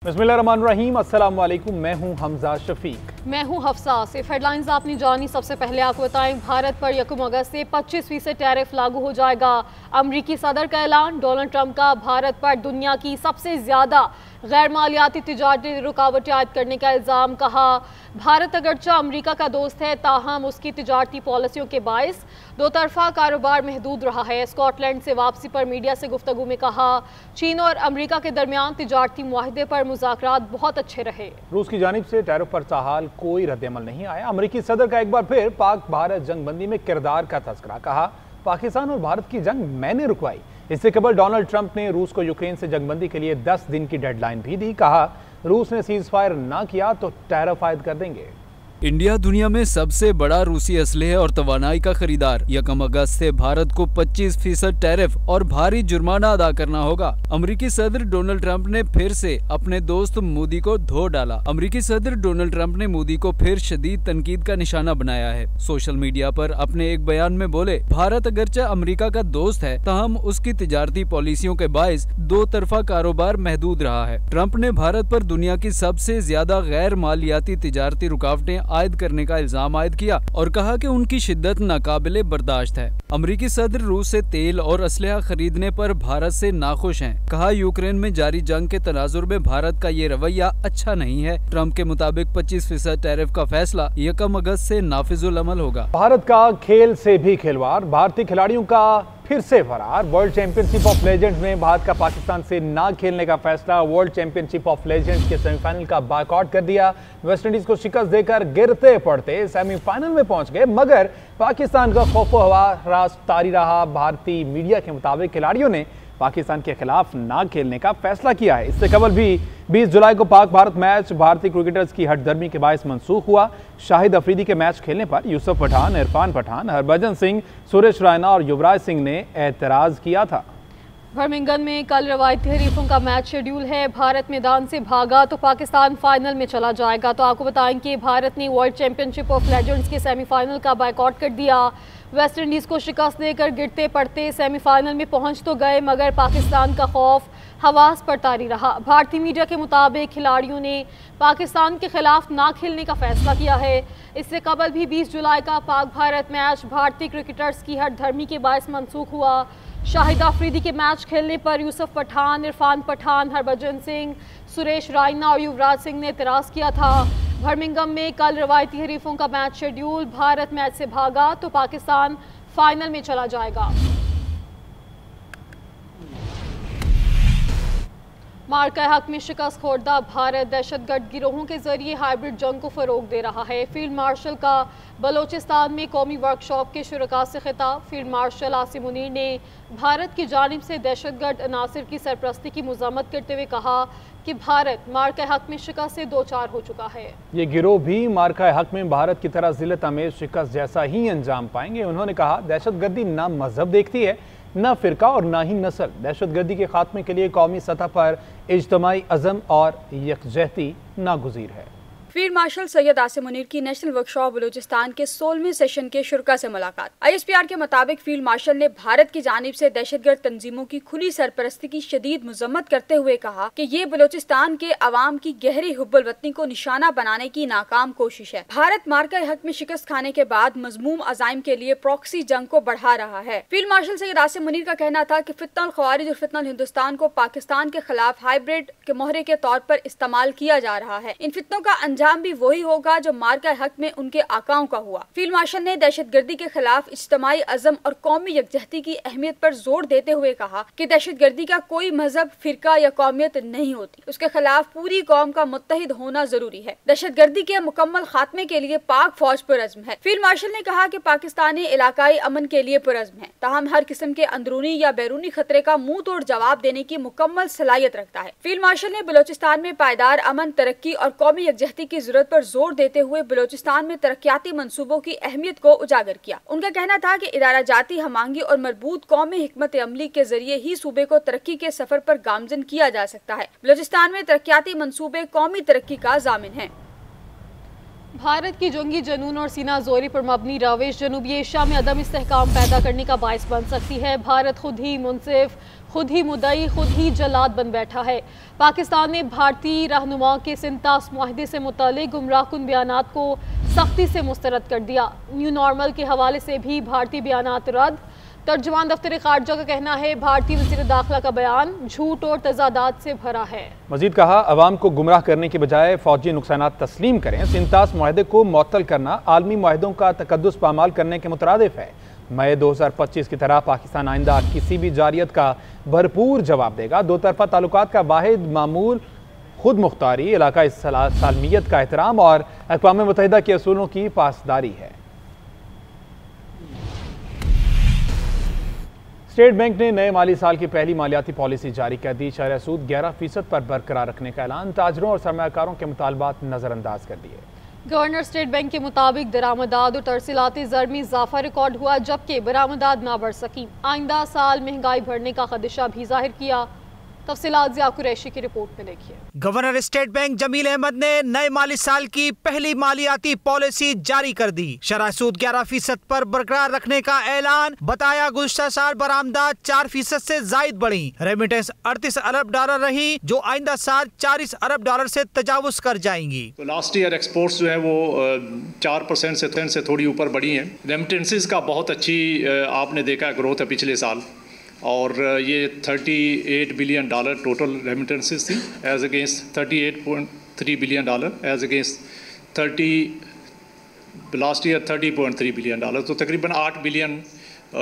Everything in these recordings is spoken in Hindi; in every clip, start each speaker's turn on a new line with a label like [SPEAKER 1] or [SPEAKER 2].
[SPEAKER 1] बिस्मिल्लाहिर्रहमानिर्रहीम, अस्सलाम वालेकुम। मैं हूं हमजा शफीक।
[SPEAKER 2] मैं हूं हफ्सा। सिर्फ हेडलाइंस आपने जानी। सबसे पहले आपको बताएं, भारत पर 1 अगस्त से 25% टैरिफ लागू हो जाएगा। अमरीकी सदर का ऐलान। डोनाल्ड ट्रंप का भारत पर दुनिया की सबसे ज्यादा गैर मालियाती तिजारती रुकावटें आयद करने का इल्ज़ाम। कहा, भारत अगरचा अमरीका का दोस्त है, ताहम उसकी तिजारती पॉलिसियों के बायस दो तरफा कारोबार महदूद रहा है। स्कॉटलैंड से वापसी पर मीडिया से गुफ्तगू में कहा, चीन और अमरीका के दरमियान तिजारती मुआहदे पर मुज़ाकरात बहुत अच्छे रहे।
[SPEAKER 1] रूस की जानिब से टैरिफ पर ताहाल कोई रद्दअमल नहीं आया। अमरीकी सदर का एक बार फिर पाक भारत जंगबंदी में किरदार का तज़किरा। कहा, पाकिस्तान और भारत की जंग मैंने रुकवाई। इससे कबल डोनाल्ड ट्रंप ने रूस को यूक्रेन से जंगबंदी के लिए 10 दिन की डेडलाइन भी दी। कहा, रूस ने सीज फायर ना किया तो टैरिफ आयद कर देंगे।
[SPEAKER 3] इंडिया दुनिया में सबसे बड़ा रूसी असलहे और तवानाई का खरीदार। 1 अगस्त से भारत को 25% टैरिफ और भारी जुर्माना अदा करना होगा। अमरीकी सदर डोनाल्ड ट्रंप ने फिर से अपने दोस्त मोदी को धो डाला। अमरीकी सदर डोनाल्ड ट्रंप ने मोदी को फिर शदीद तनकीद का निशाना बनाया है। सोशल मीडिया पर अपने एक बयान में बोले, भारत अगरचे अमरीका का दोस्त है, ताहम उसकी तिजारती पॉलिसियों के बायस दो तरफा कारोबार महदूद रहा है। ट्रंप ने भारत पर दुनिया की सबसे ज्यादा गैर मालियाती तिजारती रुकावटें आयद करने का इल्जाम आयद किया और कहा कि उनकी शिद्दत नाकाबिले बर्दाश्त है। अमरीकी सदर रूस से तेल और असलहा खरीदने पर भारत से नाखुश हैं। कहा, यूक्रेन में जारी जंग के तनाजुर में भारत का ये रवैया अच्छा नहीं है। ट्रंप के मुताबिक 25% टैरिफ का फैसला 1 अगस्त से नाफिजुल अमल होगा।
[SPEAKER 1] भारत का खेल से भी खिलवाड़, भारतीय खिलाड़ियों का फिर से फरार। वर्ल्ड चैंपियनशिप ऑफ लेजेंड्स में भारत का पाकिस्तान से ना खेलने का फैसला। वर्ल्ड चैंपियनशिप ऑफ लेजेंड्स के सेमीफाइनल का बायकॉट कर दिया। वेस्टइंडीज को शिकस्त देकर गिरते पड़ते सेमीफाइनल में पहुंच गए, मगर पाकिस्तान का खौफो हवास तारी रहा। भारतीय मीडिया के मुताबिक खिलाड़ियों ने पाकिस्तान के खिलाफ ना खेलने का फैसला किया है। इससे कबल भी 20 जुलाई को पाक भारत मैच भारतीय क्रिकेटर्स की हटदर्मी के बायस मनसूख हुआ। शाहिद अफरीदी के मैच खेलने पर यूसुफ पठान, इरफान पठान, हरभजन सिंह, सुरेश रैना और युवराज सिंह ने एतराज किया था।
[SPEAKER 2] बर्मिंघम में कल रवायती हरीफों का मैच शेड्यूल है। भारत मैदान से भागा तो पाकिस्तान फाइनल में चला जाएगा। तो आपको बताएं कि भारत ने वर्ल्ड चैंपियनशिप ऑफ लेजेंड्स के सेमीफाइनल का बायकॉट कर दिया। वेस्ट इंडीज़ को शिकस्त देकर गिरते पड़ते सेमीफाइनल में पहुंच तो गए, मगर पाकिस्तान का खौफ हवास पर तारी रहा। भारतीय मीडिया के मुताबिक खिलाड़ियों ने पाकिस्तान के खिलाफ ना खेलने का फैसला किया है। इससे कबल भी 20 जुलाई का पाक भारत मैच भारतीय क्रिकेटर्स की हटधर्मी के बायस मनसूख हुआ। शाहिद अफरीदी के मैच खेलने पर यूसुफ पठान, इरफान पठान, हरभजन सिंह, सुरेश रैना और युवराज सिंह ने एतराज़ किया था। बर्मिंघम में कल रवायती हरीफों का मैच शेड्यूल। भारत मैच से भागा तो पाकिस्तान फाइनल में चला जाएगा। मार्का हक में शिकस्त खोरदा भारत दहशतगर्द गिरोहों के जरिए हाइब्रिड जंग को फरोग दे रहा है। फील्ड मार्शल का बलोचिस्तान में कौमी वर्कशॉप के शुरका से खिताब। फील्ड मार्शल आसिम मुनीर ने भारत की जानिब से दहशतगर्द अनासिर की सरपरस्ती की मज़म्मत करते हुए कहा कि भारत मार्का हक में शिकस्त से दो चार हो चुका है।
[SPEAKER 1] ये गिरोह भी मार्का हक में भारत की तरह जिल्लत आमेज शिकस्त जैसा ही अंजाम पाएंगे। उन्होंने कहा, दहशतगर्दी ना मजहब देखती है, न फिरका और ना ही नस्ल। दहशतगर्दी के खात्मे के लिए कौमी सतह पर इज्तमाई अज़म और यकजहती नागुज़ीर है।
[SPEAKER 4] फील्ड मार्शल सैयद आसिम मुनीर की नेशनल वर्कशॉप बलूचिस्तान के 16वें सेशन के शुरका से मुलाकात। ISPR के मुताबिक फील्ड मार्शल ने भारत की जानिब से दहशतगर्द तंजीमों की खुली सरपरस्ती की शदीद मजम्मत करते हुए कहा कि ये बलूचिस्तान के अवाम की गहरी हुब्बुल वतनी को निशाना बनाने की नाकाम कोशिश है। भारत मार्का हक में शिकस्त खाने के बाद मजमूम अजाइम के लिए प्रॉक्सी जंग को बढ़ा रहा है। फील्ड मार्शल सैयद आसिम मुनीर का कहना था कि फितनल ख्वारिज और फितनल हिंदुस्तान को पाकिस्तान के खिलाफ हाइब्रिड के मोहरे के तौर पर इस्तेमाल किया जा रहा है। इन फितनों का अंजाम भी वही होगा जो मार्का हक में उनके आकाओं का हुआ। फील्ड मार्शल ने दहशतगर्दी के खिलाफ इज्तिमाई अज़म और कौमी यकजहती की अहमियत पर जोर देते हुए कहा कि दहशतगर्दी का कोई मजहब, फिरका या कौमियत नहीं होती। उसके खिलाफ पूरी कौम का मुत्तहिद होना जरूरी है। दहशतगर्दी के मुकम्मल खात्मे के लिए पाक फौज पुरअज़्म है। फील्ड मार्शल ने कहा कि पाकिस्तानी इलाकाई अमन के लिए पुरअज़्म है, ताहम हर किस्म के अंदरूनी या बैरूनी खतरे का मुंह तोड़ जवाब देने की मुकम्मल सलाहियत रखता है। फील्ड मार्शल ने बलोचिस्तान में पायदार अमन, तरक्की और कौमी यकजहती की जरूरत पर जोर देते हुए बलोचिस्तान में तरक्याती मंसूबों की अहमियत को उजागर किया। उनका कहना था कि इदारा जाती हमांगी और मजबूत कौमी हिकमत अमली के जरिए ही सूबे को तरक्की के सफर पर गामजन किया जा सकता है। बलोचिस्तान में तरक्याती मंसूबे कौमी तरक्की का जामिन है।
[SPEAKER 2] भारत की जंगी जनून और सीना जोरी पर मबनी रविश जनूबी एशिया में अदम इस्तेहकाम पैदा करने का बायस बन सकती है। भारत खुद ही मुनसिफ, खुद ही मुद्दई खुद ही जल्लाद बन बैठा है। पाकिस्तान ने भारतीय रहनुमा के सिंतास मुआहदे से मुतालिक गुमराहकुन बयानात को सख्ती से मुस्तरद कर दिया। न्यू नॉर्मल के हवाले से भी भारतीय बयानात रद्द। तर्जुमान दफ्तर खारजा का कहना है भारतीय वज़ीर दाखिला का बयान झूठ और तजादात से भरा है।
[SPEAKER 1] मजीद कहा, अवाम को गुमराह करने के बजाय फौजी नुकसानात तस्लीम करें। सिंतास मुआहदे को मुअत्तल करना आलमी मुआहदों का तकद्दुस पामाल करने के मुतरादिफ है। मई 2025 की तरह पाकिस्तान आइंदा किसी भी जारियत का भरपूर जवाब देगा। दो तरफा ताल्लुकात का वाहिद मामूल खुद मुख्तारी, इलाकाई सालमियत का एहतराम और अक़वाम मुत्तहिदा के असूलों की पासदारी है। स्टेट बैंक ने नए माली साल की पहली मालियाती पॉलिसी जारी कर दी। शरह सूद 11% पर बरकरार रखने का ऐलान। ताजरों और सरमायाकारों के मुतालबात नजरअंदाज कर दिए।
[SPEAKER 2] गवर्नर स्टेट बैंक के मुताबिक दरामदाद और तरसीलाती ज़र में इजाफा रिकॉर्ड हुआ, जबकि बरामदाद ना बढ़ सकी। आइंदा साल महंगाई बढ़ने का खदशा भी जाहिर किया। तफसीलात ज़िया कुरैशी की रिपोर्ट में देखिए।
[SPEAKER 5] Governor State Bank Jamil Ahmed ने नए माली साल की पहली मालियाती पॉलिसी जारी कर दी। शरह सूद 11% पर बरकरार रखने का ऐलान। बताया गुज़श्ता साल बरामदाद 4% से जायद बढ़ी। रेमिटेंस 38 अरब डॉलर रही, जो आइंदा साल 40 अरब डॉलर से तजावुज कर जाएंगी।
[SPEAKER 6] तो लास्ट ईयर एक्सपोर्ट्स जो है वो 4% से थोड़ी ऊपर बढ़ी हैं। रेमिटेंसेस का बहुत अच्छी आपने देखा ग्रोथ है पिछले साल, और ये 38 बिलियन डॉलर टोटल रेमिटेंसेस थी as against 38.3 billion dollar as against last year 30.3 billion dollar. तो तकरीबन 8 बिलियन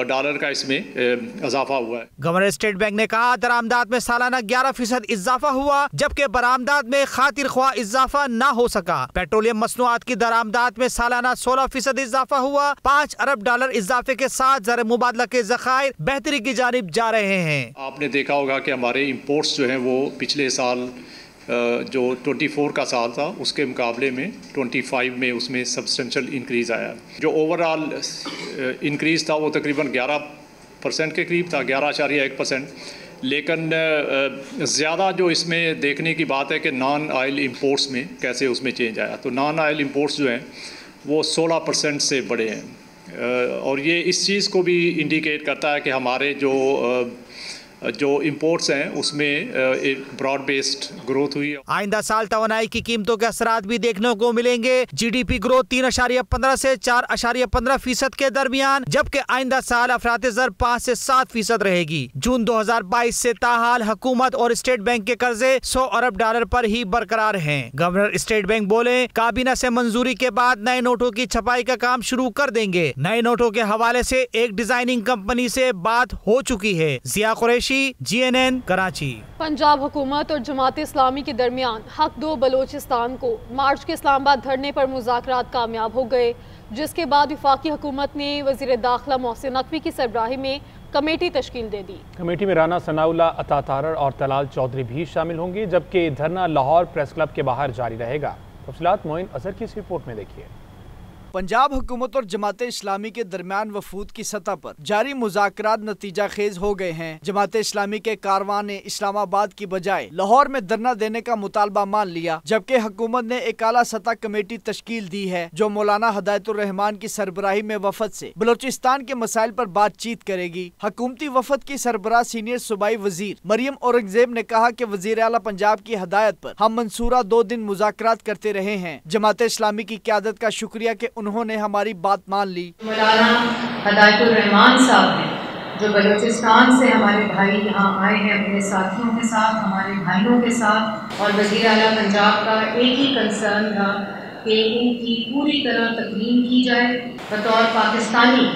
[SPEAKER 6] डॉलर का इसमें इजाफा हुआ है।
[SPEAKER 5] गवर्नर स्टेट बैंक ने कहा दरामदाद में सालाना 11% इजाफा हुआ, जबकि बरामदाद में खातिर ख्वाह इजाफा ना हो सका। पेट्रोलियम मसनूआत की दरामदाद में सालाना 16% इजाफा हुआ। 5 अरब डॉलर इजाफे के साथ ज़र मुबादला के ज़खायर बेहतरी की जानिब जा रहे हैं।
[SPEAKER 6] आपने देखा होगा कि हमारे इम्पोर्ट्स जो हैं वो पिछले साल जो 24 का साल था उसके मुकाबले में 25 में उसमें सब्सटेंशियल इंक्रीज़ आया। जो ओवरऑल इंक्रीज़ था वो तकरीबन 11% के करीब था, 11.1%। लेकिन ज़्यादा जो इसमें देखने की बात है कि नॉन ऑयल इंपोर्ट्स में कैसे उसमें चेंज आया। तो नॉन ऑयल इंपोर्ट्स जो हैं वो 16% से बढ़े हैं, और ये इस चीज़ को भी इंडिकेट करता है कि हमारे जो इंपोर्ट्स हैं उसमें एक ब्रॉड बेस्ड ग्रोथ हुई है।
[SPEAKER 5] आइंदा साल तवानाई की कीमतों के असरात भी देखने को मिलेंगे। GDP ग्रोथ 3.15 से 4.15% के दरमियान, जबकि आइंदा साल अफरात ज़र 5 से 7% रहेगी। जून 2022 से ताहाल हुकूमत और स्टेट बैंक के कर्जे 100 अरब डॉलर पर ही बरकरार हैं। गवर्नर स्टेट बैंक बोले काबीना से मंजूरी के बाद नए नोटों की छपाई का काम शुरू कर देंगे। नए नोटों के हवाले से एक डिजाइनिंग कंपनी से बात हो चुकी है। ज़िया कुरैशी, GNN कराची।
[SPEAKER 2] पंजाब हुकूमत और जमात इस्लामी के दरमियान हक दो बलोचिस्तान को मार्च के इस्लामाबाद धरने पर मुज़ाकरात कामयाब हो गए, जिसके बाद वफाकी हुकूमत ने वज़ीर दाखिला मोहसिन नकवी की सरबराही में कमेटी तश्कील दे दी।
[SPEAKER 1] कमेटी में राना सनाउल्लाह, अता तारर और तलाल चौधरी भी शामिल होंगी, जबकि धरना लाहौर प्रेस क्लब के बाहर जारी रहेगा। तफसीलात मोइन अजहर की इस रिपोर्ट में देखिए।
[SPEAKER 7] पंजाब हुकूमत और जमात इस्लामी के दरमियान वफूद की सतह पर जारी मुज़ाकरात नतीजा खेज हो गए हैं। जमात इस्लामी के कारवान ने इस्लामाबाद की बजाय लाहौर में धरना देने का मुतालबा मान लिया, जबकि हुकूमत ने एक आला सतह कमेटी तश्कील दी है जो मौलाना हिदायतुर रहमान की सरबराही में वफद से बलोचिस्तान के मसाइल पर बातचीत करेगी। हुकूमती वफद की सरबराह सीनियर सूबाई वजीर मरियम औरंगजेब ने कहा कि वजीर आला पंजाब की हदायत पर हम मंसूरा 2 दिन मुज़ाकरात करते रहे हैं। जमात इस्लामी की क़यादत का शुक्रिया कि उन्होंने हमारी बात मान ली।
[SPEAKER 8] मौलाना हिदायतुर रहमान साहब हैं जो बलूचिस्तान से हमारे भाई यहाँ आए हैं अपने साथियों के साथ, हमारे भाइयों के साथ, और वज़ीर आला पंजाब का एक ही कंसर्न था कि इनकी पूरी तरह तकरीम की जाए। बतौर पाकिस्तानी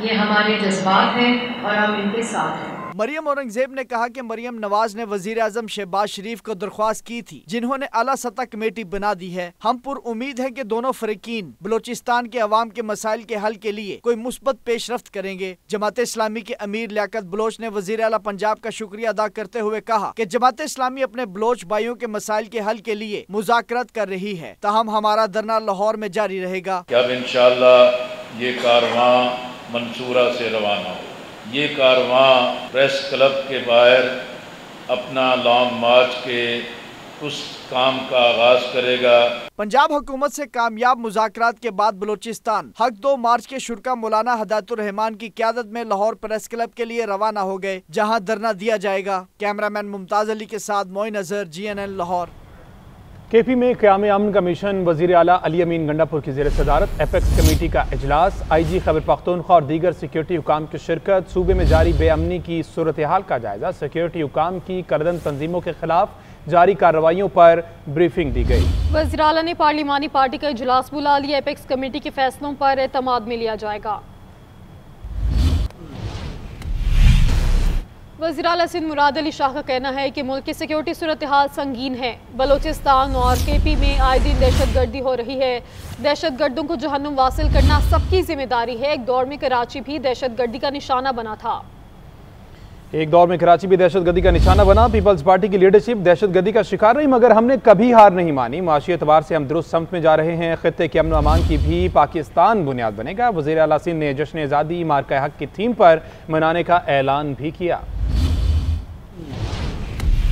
[SPEAKER 8] ये हमारे जज्बात हैं और हम इनके साथ हैं।
[SPEAKER 7] मरियम औरंगजेब ने कहा कि मरियम नवाज ने वजीर आजम शहबाज शरीफ को दरख्वास्त की थी, जिन्होंने आला सतह कमेटी बना दी है। हम पुर उम्मीद है कि दोनों फरीकीन बलोचिस्तान के अवाम के मसाइल के हल के लिए कोई मुस्बत पेशरफ्त करेंगे। जमात इस्लामी के अमीर लियाकत बलोच ने वजीर आला पंजाब का शुक्रिया अदा करते हुए कहा कि जमात इस्लामी अपने बलोच भाइयों के मसाइल के हल के लिए मुज़ाकरात कर रही है, ताहम हमारा धरना लाहौर में जारी रहेगा।
[SPEAKER 9] अब इंशाअल्लाह ये कारवां मंसूरा से रवाना हो। ये कारवां प्रेस क्लब के बाहर अपना लॉन्ग मार्च के उस काम का आगाज करेगा।
[SPEAKER 7] पंजाब हुकूमत से कामयाब मुज़ाकरात के बाद बलूचिस्तान हक 2 मार्च के शुरा मौलाना हदायतुर रहमान की क़यादत में लाहौर प्रेस क्लब के लिए रवाना हो गए, जहां धरना दिया जाएगा। कैमरामैन मुमताज अली के साथ मोइन अजहर, GNN लाहौर।
[SPEAKER 1] KP में क़याम अमन का मिशन, वज़ीर आला अली अमीन गंडापुर की ज़ेर सदारत एपेक्स कमेटी का इजलास, IG खैबर पख्तूनख्वा और दीगर सिक्योरिटी हुकाम की शिरकत, सूबे में जारी बेअमनी की सूरत हाल का जायजा, सिक्योरिटी हुकाम की करदन तंजीमों के खिलाफ जारी कार्रवाइयों पर ब्रीफिंग दी गई।
[SPEAKER 2] वज़ीर आला ने पार्लिमानी पार्टी का इजलास बुला लिया, एपेक्स कमेटी के फैसलों पर एतमाद में लिया जाएगा। वज़ीर आला सिंध मुराद अली शाह का कहना है कि मुल्क की सिक्योरिटी सूरत हाल संगीन है। बलोचिस्तान और KP में आए दिन दहशत गर्दी हो रही है। दहशत गर्दों को जहन्नुम वासिल करना सबकी जिम्मेदारी है। एक दौर में कराची भी दहशत गर्दी का निशाना बना था। दहशतगर्दी का निशाना बना। पीपल्स पार्टी की लीडरशिप दहशतगर्दी का शिकार रही, मगर हमने कभी हार नहीं मानी। माशी एतबार से हम दुरुस्त समत में जा रहे हैं। खित्ते के अमन अमान की भी पाकिस्तान बुनियाद बनेगा। वज़ीर आला सिंध ने जश्न आज़ादी मार्का हक की थीम पर मनाने का ऐलान भी किया।